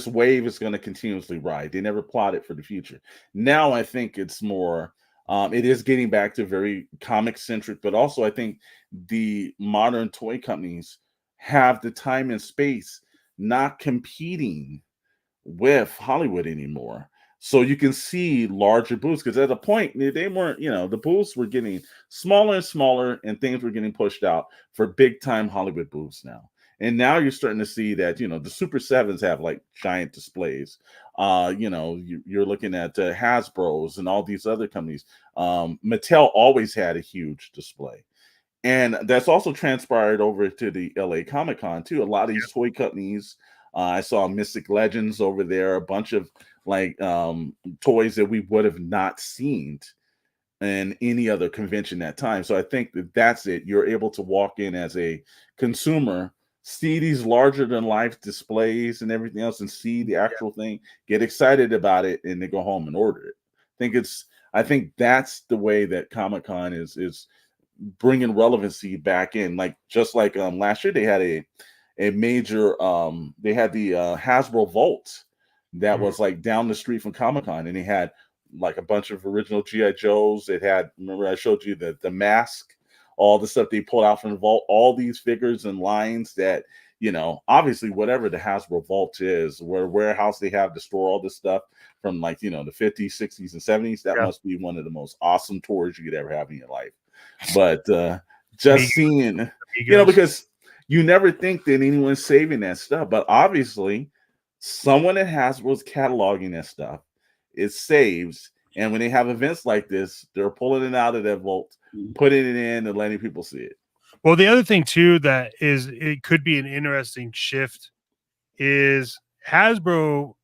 wave is gonna continuously ride. They never plotted for the future. Now I think it's more, it is getting back to very comic centric, but also I think the modern toy companies have the time and space not competing with Hollywood anymore. So you can see larger booths because at a point they weren't, the booths were getting smaller and smaller and things were getting pushed out for big time Hollywood booths now. And now you're starting to see that, the Super Sevens have like giant displays. You're looking at Hasbro's and all these other companies. Mattel always had a huge display. And that's also transpired over to the LA Comic Con too. A lot of these toy companies, I saw Mystic Legends over there, a bunch of like toys that we would have not seen in any other convention that time. So I think that's it. You're able to walk in as a consumer, see these larger than life displays and everything else, and see the Yeah, actual thing, get excited about it, and then go home and order it. I think that's the way that Comic Con is bringing relevancy back in. Like just like last year they had a major they had the Hasbro Vault that mhm, was like down the street from Comic-Con, and they had like a bunch of original GI Joes. It had, remember I showed you the mask, all the stuff they pulled out from the vault, all these figures and lines that, obviously whatever the Hasbro Vault is, where warehouse they have to store all this stuff from, like, the 50s, 60s, and 70s. That yeah. must be one of the most awesome tours you could ever have in your life. But just Migos, seeing, Migos. because you never think that anyone's saving that stuff, but obviously someone that has was cataloging that stuff, it saves. And when they have events like this, they're pulling it out of their vault, putting it in, and letting people see it. Well, the other thing too that is it could be an interesting shift is Hasbro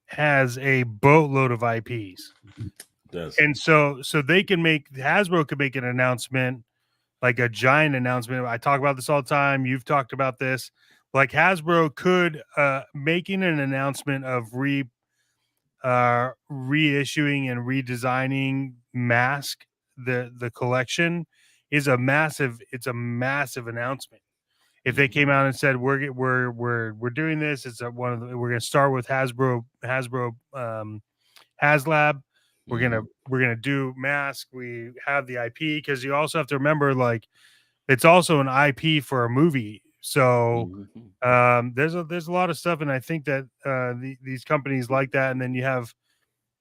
has a boatload of IPs. Does. And so they can make Hasbro could make an announcement, like a giant announcement. I talk about this all the time. You've talked about this. Like Hasbro could making an announcement of reissuing and redesigning Mask, the collection, is a massive, it's a massive announcement. If they Mhm, came out and said we're doing this, it's we're going to start with Hasbro HasLab. mhm, We're gonna do Mask. We have the IP because you also have to remember, like, it's also an IP for a movie. So mhm, there's a lot of stuff, and I think that these companies like that, and then you have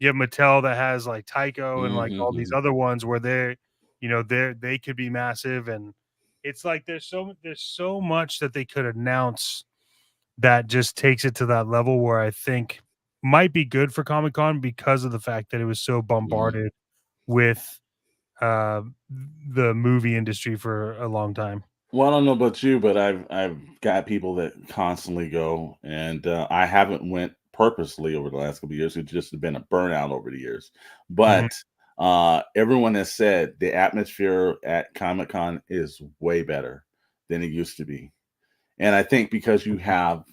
Mattel that has like Tycho and like mhm, all these mhm, other ones where they could be massive, and it's like there's so much that they could announce that just takes it to that level where I think might be good for Comic Con because of the fact that it was so mhm. bombarded with uh, the movie industry for a long time. Well, I don't know about you, but I've got people that constantly go, and I haven't went purposely over the last couple of years. It's just been a burnout over the years. Mhm. But everyone has said the atmosphere at Comic Con is way better than it used to be. And I think because you have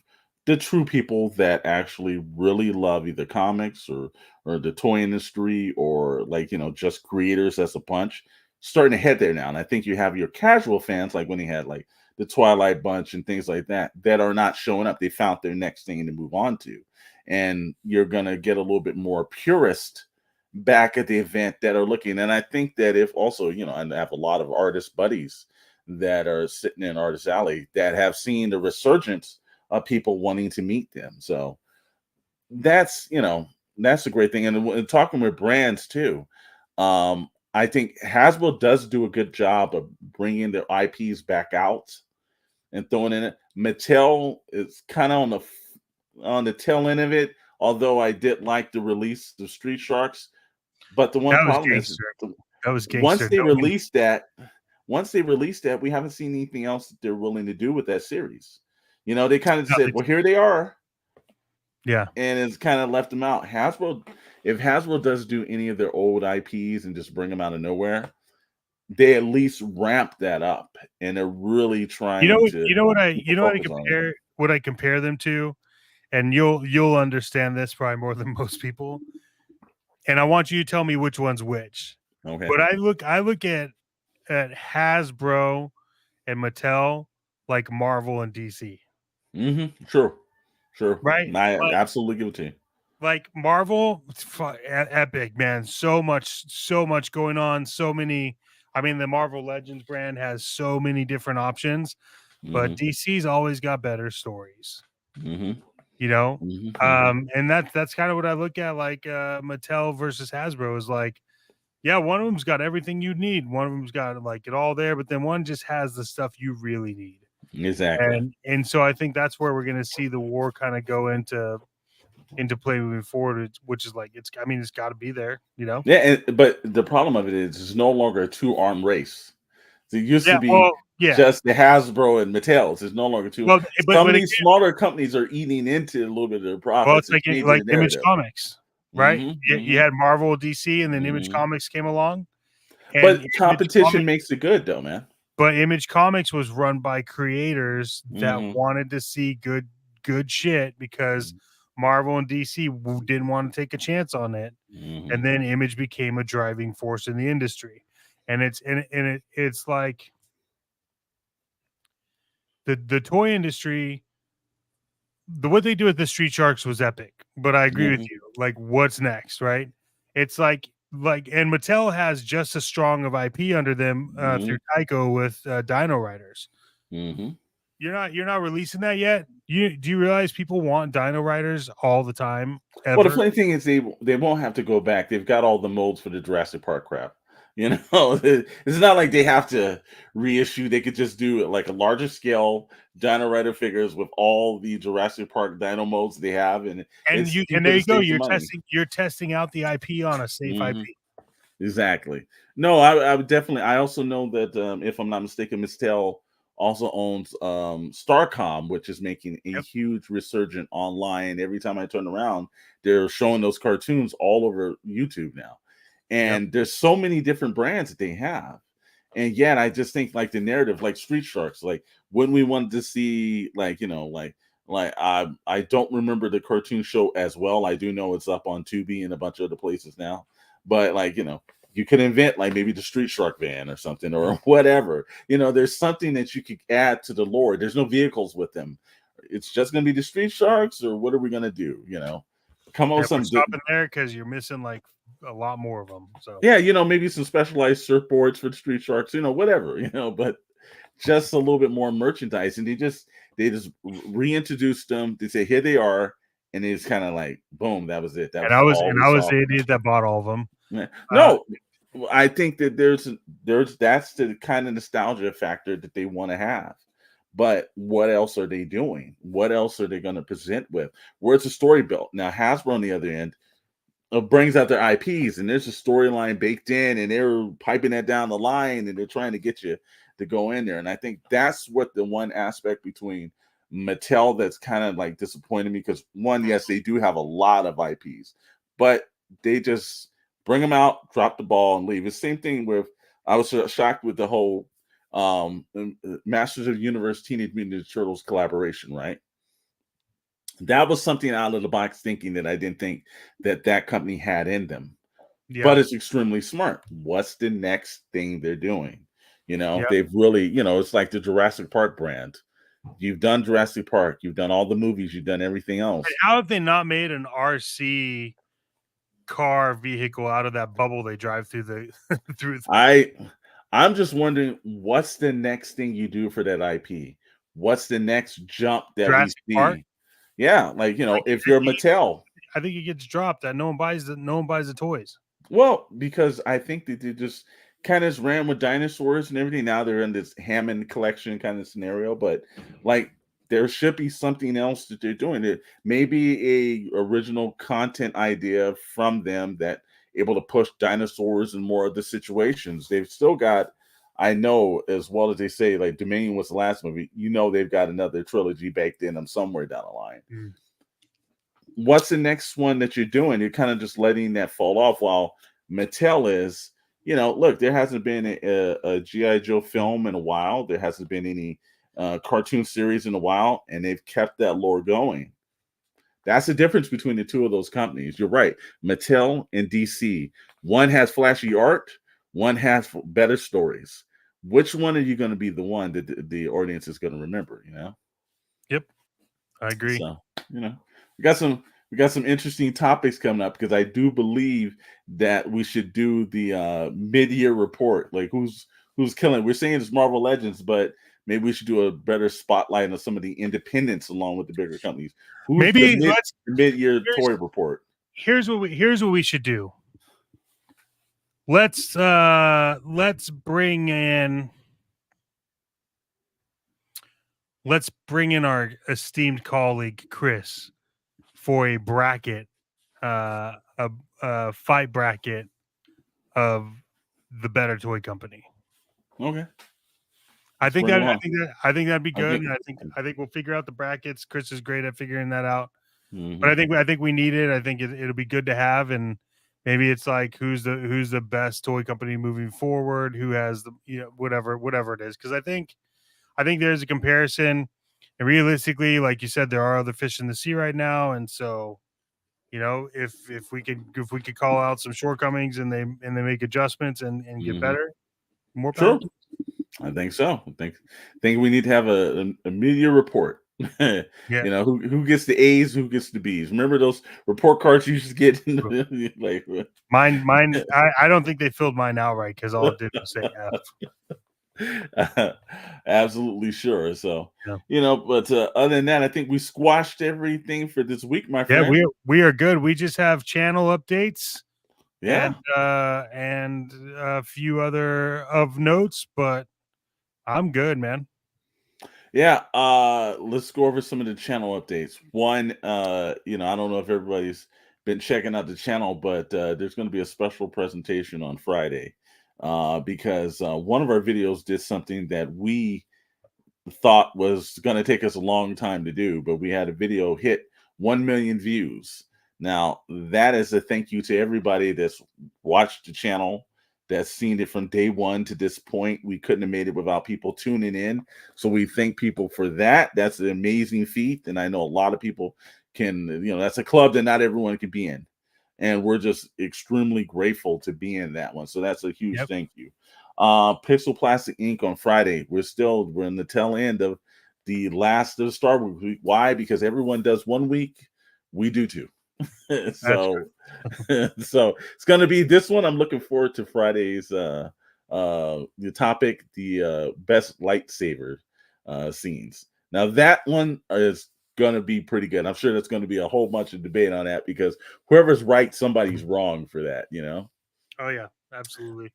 the true people that actually really love either comics or the toy industry or like just creators as a bunch starting to head there now. And I think you have your casual fans like when he had like the Twilight Bunch and things like that that are not showing up. They found their next thing to move on to. And you're gonna get a little bit more purist back at the event that are looking. And I think that if also, and I have a lot of artist buddies that are sitting in Artist Alley that have seen the resurgence of people wanting to meet them. So that's that's a great thing. And talking with brands too, I think Hasbro does do a good job of bringing their IPs back out and throwing in it. Mattel is kind of on the tail end of it. Although I did like the release of Street Sharks, but the one That was problem is gangster. That was once gangster. they No one, released that, we haven't seen anything else that they're willing to do with that series. They kind of no, said, "Well, here they are," yeah. and it's kind of left them out. If Hasbro does do any of their old IPs and just bring them out of nowhere, they at least ramp that up, and they're really trying to keep a You know what I focus on it. compare them to, and you'll understand this probably more than most people. And I want you to tell me which one's which. Okay. But I look at Hasbro and Mattel like Marvel and DC, Sure. Sure. right? I absolutely give it to you. Like Marvel, epic, man. So much going on. So many. I mean, the Marvel Legends brand has so many different options, but hmm DC's always got better stories, hmm you know? hmm And that's kind of what I look at, like Mattel versus Hasbro is like, yeah, one of them's got everything you need. One of them's got like it all there, but then one just has the stuff you really need. Exactly. And so I think that's where we're gonna see the war kind of go into play moving forward, which is like I mean, it's got to be there, you know. Yeah, but the problem of it is it's no longer a two-arm race. So it used Yeah, to be well, yeah, just the Hasbro and Mattel's. It's no longer two. well, Some of but these again, smaller companies are eating into a little bit of their well, profits it's and changing like the Image narrative. Comics, right? hmm You hmm had Marvel, DC, and then Image hmm Comics came along, and But competition makes it good, though, man. Image Comics was run by creators that hmm wanted to see good shit because Marvel and DC didn't want to take a chance on it, hmm and then Image became a driving force in the industry, and it's like the toy industry, what they do with the Street Sharks was epic. But I agree with hmm you. Like, what's next, right? It's and Mattel has just as strong of IP under them hmm through Tyco with Dino Riders. hmm You're not releasing that yet. Do you realize people want Dino Riders all the time Well, the ever? funny thing is they won't have to go back. They've got all the molds for the Jurassic Park crap. It's not like they have to reissue. They could just do like a larger scale Dino Rider figures with all the Jurassic Park Dino molds they have, and it's And cheaper there to you go. save some money. You're testing out the IP on a safe hmm IP. Exactly. No, I would definitely. I also know that if I'm not mistaken, Mistel also owns Starcom, which is making a Yep. huge resurgent online. Every time I turn around, they're showing those cartoons all over YouTube now. Yep. And there's so many different brands that they have. And yet I just think like the narrative, like Street Sharks, like when we wanted to see like I don't remember the cartoon show as well. I do know it's up on Tubi and a bunch of other places now. But like, you could invent like maybe the Street Shark van or something or whatever. There's something that you could add to the lore. There's no vehicles with them. It's just gonna be the Street Sharks, or what are we gonna do? Come on Yeah, with we're some stopping there because you're missing like a lot more of them. So yeah, maybe some specialized surfboards for the Street Sharks, whatever, but just a little bit more merchandise. And they just reintroduced them. They say here they are, and it's kind of like boom, that was it. That was all we I was saw the from them. idiot that bought all of them. Yeah. Uh, No, I think that that's the kind of nostalgia factor that they want to have. But what else are they doing? What else are they going to present with? Where's the story built? Now, Hasbro on the other end, brings out their IPs, and there's a storyline baked in, and they're piping that down the line, and they're trying to get you to go in there. And I think that's what the one aspect between Mattel that's kind of like disappointed me, because one, yes, they do have a lot of IPs, but they just bring them out, drop the ball, and leave. It's the same thing with, I was shocked with the whole Masters of the Universe Teenage Mutant Ninja Turtles collaboration, right? That was something out of the box thinking that I didn't think that company had in them. Yeah. But it's extremely smart. What's the next thing they're doing? Yeah. They've really, it's like the Jurassic Park brand. You've done Jurassic Park, you've done all the movies, you've done everything else. How have they not made an RC car vehicle out of that bubble they drive through the through? I'm just wondering, what's the next thing you do for that IP? What's the next jump that Jurassic we see? Park? Yeah, like, if you're Mattel, I think it gets dropped that no one buys the toys. Well, because I think that they just kind of ran with dinosaurs and everything. Now they're in this Hammond collection kind of scenario, but like there should be something else that they're doing. It maybe a original content idea from them that able to push dinosaurs and more of the situations. They've still got, I know, as well as they say, like Dominion was the last movie, they've got another trilogy baked in them somewhere down the line. Mm. What's the next one that you're doing? You're kind of just letting that fall off, while Mattel is, look, there hasn't been a G.I. Joe film in a while. There hasn't been any cartoon series in a while, and they've kept that lore going. That's the difference between the two of those companies. You're right. Mattel and DC. One has flashy art, one has better stories. Which one are you going to be the one that the audience is going to remember, Yep. I agree. So, we got some interesting topics coming up, because I do believe that we should do the mid-year report. Like who's killing. We're saying it's Marvel Legends, but maybe we should do a better spotlight on some of the independents along with the bigger companies. Who's Maybe the mid-year toy report? Here's what we should do. Let's bring in our esteemed colleague Chris for a bracket, a fight bracket of the better toy company. Okay. I think that'd be good. I think we'll figure out the brackets. Chris is great at figuring that out. Mm-hmm. But I think we need it. I think it'll be good to have, and maybe it's like who's the best toy company moving forward, who has the whatever it is. Because I think there's a comparison, and realistically, like you said, there are other fish in the sea right now, and so if we could call out some shortcomings and they make adjustments and get better, more power. Sure. I think so. I think we need to have a media report. Yeah. Who gets the A's, who gets the B's. Remember those report cards you used to get? Like mine. I don't think they filled mine out right, because all it did was say F. Absolutely sure. So yeah. But other than that, I think we squashed everything for this week, my friend. Yeah, we are good. We just have channel updates. Yeah. And a few other of notes, but I'm good, man. Yeah, let's go over some of the channel updates. One, I don't know if everybody's been checking out the channel, but there's going to be a special presentation on Friday, because one of our videos did something that we thought was going to take us a long time to do, but we had a video hit 1 million views. Now, that is a thank you to everybody that's watched the channel, that's seen it from day one to this point. We couldn't have made it without people tuning in. So we thank people for that. That's an amazing feat. And I know a lot of people can, that's a club that not everyone can be in. And we're just extremely grateful to be in that one. So that's a huge thank you. Pixel Plastic Inc. on Friday. We're in the tail end of the last of the Star Wars week. Why? Because everyone does 1 week. We do too. So so it's going to be this one. I'm looking forward to Friday's the topic, the best lightsaber scenes. Now that one is going to be pretty good. I'm sure there's going to be a whole bunch of debate on that, because whoever's right, somebody's wrong for that, Oh yeah, absolutely.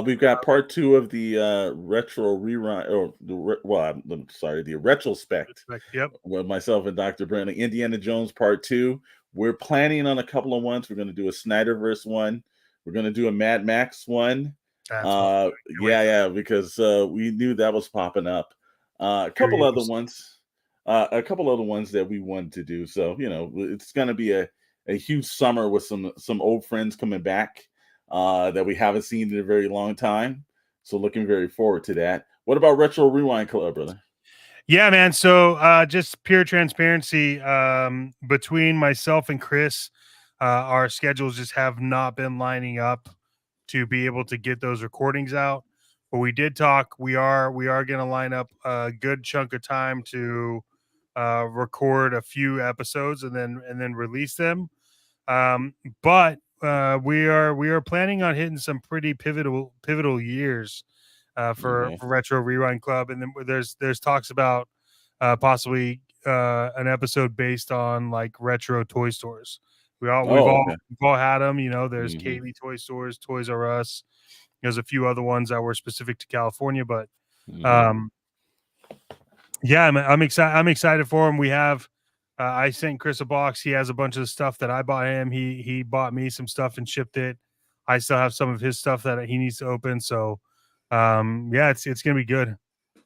We've got part 2 of the retro rerun, or I'm sorry, the retrospect Yep. with myself and Dr. Brandon. Indiana Jones part 2. We're planning on a couple of ones. We're going to do a Snyderverse one. We're going to do a Mad Max one. That's fun. Can't wait for Yeah, because we knew that was popping up. A couple other Curious. ones, that we wanted to do. So it's going to be a huge summer with some old friends coming back that we haven't seen in a very long time. So looking very forward to that. What about Retro Rewind Club, brother? Yeah, man. So just pure transparency, between myself and Chris, our schedules just have not been lining up to be able to get those recordings out. But we did talk. We are going to line up a good chunk of time to record a few episodes and then release them. But we are planning on hitting some pretty pivotal years for Retro Rewind Club, and then there's talks about possibly an episode based on like retro toy stores. Okay. We've all had them. There's Mhm. Kaylee toy stores, Toys R Us. There's a few other ones that were specific to California, but Mhm. um, yeah, I'm excited. I'm excited for him. We have. I sent Chris a box. He has a bunch of stuff that I bought him. He bought me some stuff and shipped it. I still have some of his stuff that he needs to open. So, yeah, it's gonna be good.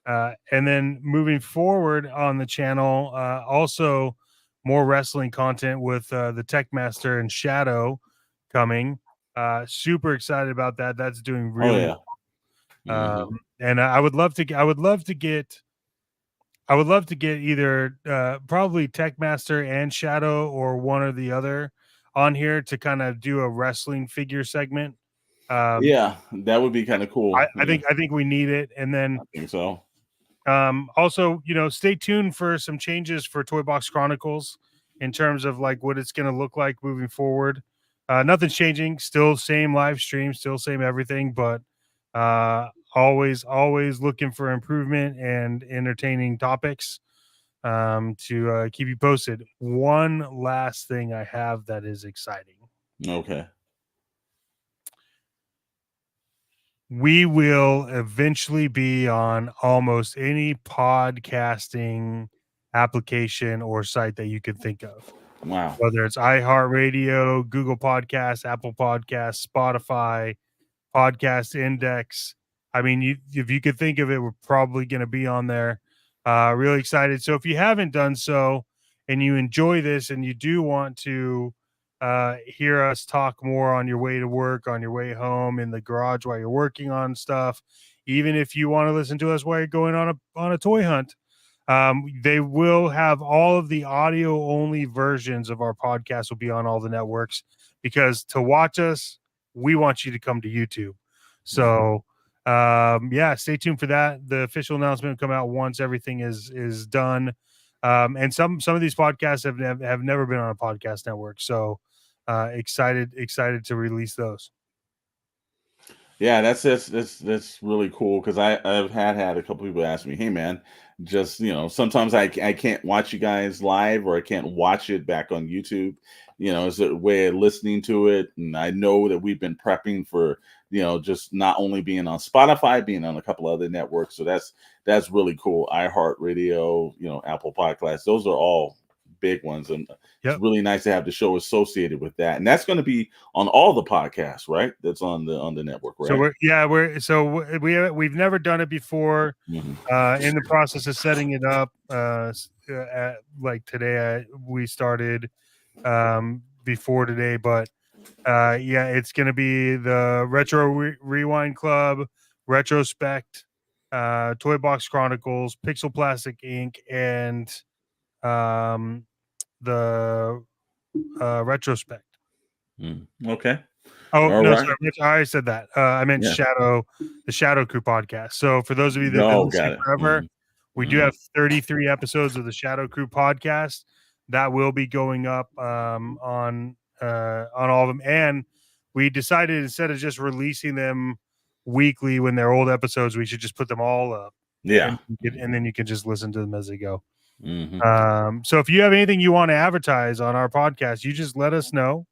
And then moving forward on the channel, also more wrestling content with the Tech Master and Shadow coming. Super excited about that. That's doing Oh really yeah. well. Mhm. And I would love to get either probably Tech Master and Shadow or one or the other on here to kind of do a wrestling figure segment. Um, Yeah, that would be kind of cool. Yeah, I think we need it. And then I think so. also, stay tuned for some changes for Toy Box Chronicles in terms of like what it's going to look like moving forward. Nothing's changing. Still same live stream, still same everything, but always looking for improvement and entertaining topics to keep you posted. One last thing I have that is exciting. Okay. We will eventually be on almost any podcasting application or site that you could think of, Wow. whether it's iHeartRadio, Google Podcasts, Apple Podcasts, Spotify, Podcast Index. I mean, if you could think of it, we're probably going to be on there. Really excited. So if you haven't done so and you enjoy this and you do want to hear us talk more on your way to work, on your way home, in the garage while you're working on stuff, even if you want to listen to us while you're going on a toy hunt, they will have all of the audio only versions of our podcast will be on all the networks, because to watch us, we want you to come to YouTube. Mhm. So yeah, stay tuned for that. The official announcement will come out once everything is done. And some of these podcasts have never been on a podcast network. So excited to release those. Yeah, that's really cool because I've had a couple people ask me, "Hey, man, just sometimes I can't watch you guys live or I can't watch it back on YouTube. Is it a way of listening to it?" And I know that we've been prepping for just not only being on Spotify, being on a couple other networks. So that's really cool. iHeartRadio, Apple Podcasts, those are all big ones, and it's Yep. really nice to have the show associated with that. And that's going to be on all the podcasts, right? That's on the network, So right? we've never done it before. Mhm. In the process of setting it up, like today, we started before today, but yeah, it's going to be the Retro Rewind Club, Retrospect, Toy Box Chronicles, Pixel Plastic Inc., and um, the Retrospect. Okay. Oh All no, right. sorry, I already said that. I meant Yeah. the Shadow Crew podcast. So for those of you that have been No, listening got it. forever, we do Mhm. have 33 episodes of the Shadow Crew podcast that will be going up on all of them. And we decided, instead of just releasing them weekly when they're old episodes, we should just put them all up, Yeah. and then you can just listen to them as they go. Mhm. So if you have anything you want to advertise on our podcast, you just let us know.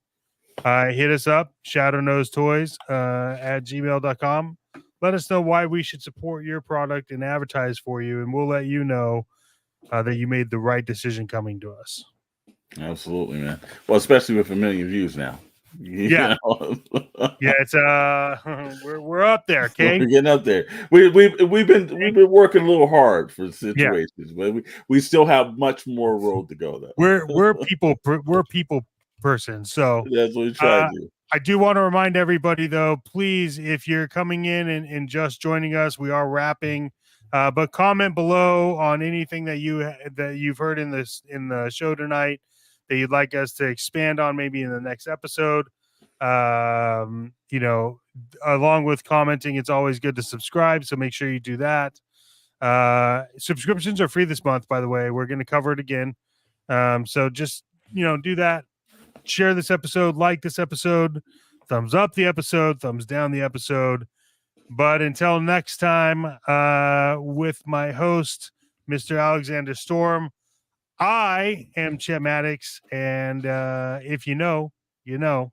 Hit us up, shadownosetoys at gmail.com. Let us know why we should support your product and advertise for you, and we'll let you know that you made the right decision coming to us. Absolutely, man. Well, especially with 1 million views now. Yeah. Yeah, it's we're up there, okay? We're getting up there. We've been working a little hard for situations, but we still have much more road to go, though. We're people persons, so that's what we try to do. I do want to remind everybody, though, please, if you're coming in and just joining us, we are wrapping. But comment below on anything that you've heard in the show tonight that you'd like us to expand on, maybe in the next episode. You know, along with commenting, it's always good to subscribe, so make sure you do that. Subscriptions are free this month, by the way. We're going to cover it again. So just, do that. Share this episode, like this episode, thumbs up the episode, thumbs down the episode. But until next time, with my host, Mr. Alexander Storm, I am Chet Maddox. And if you know, you know.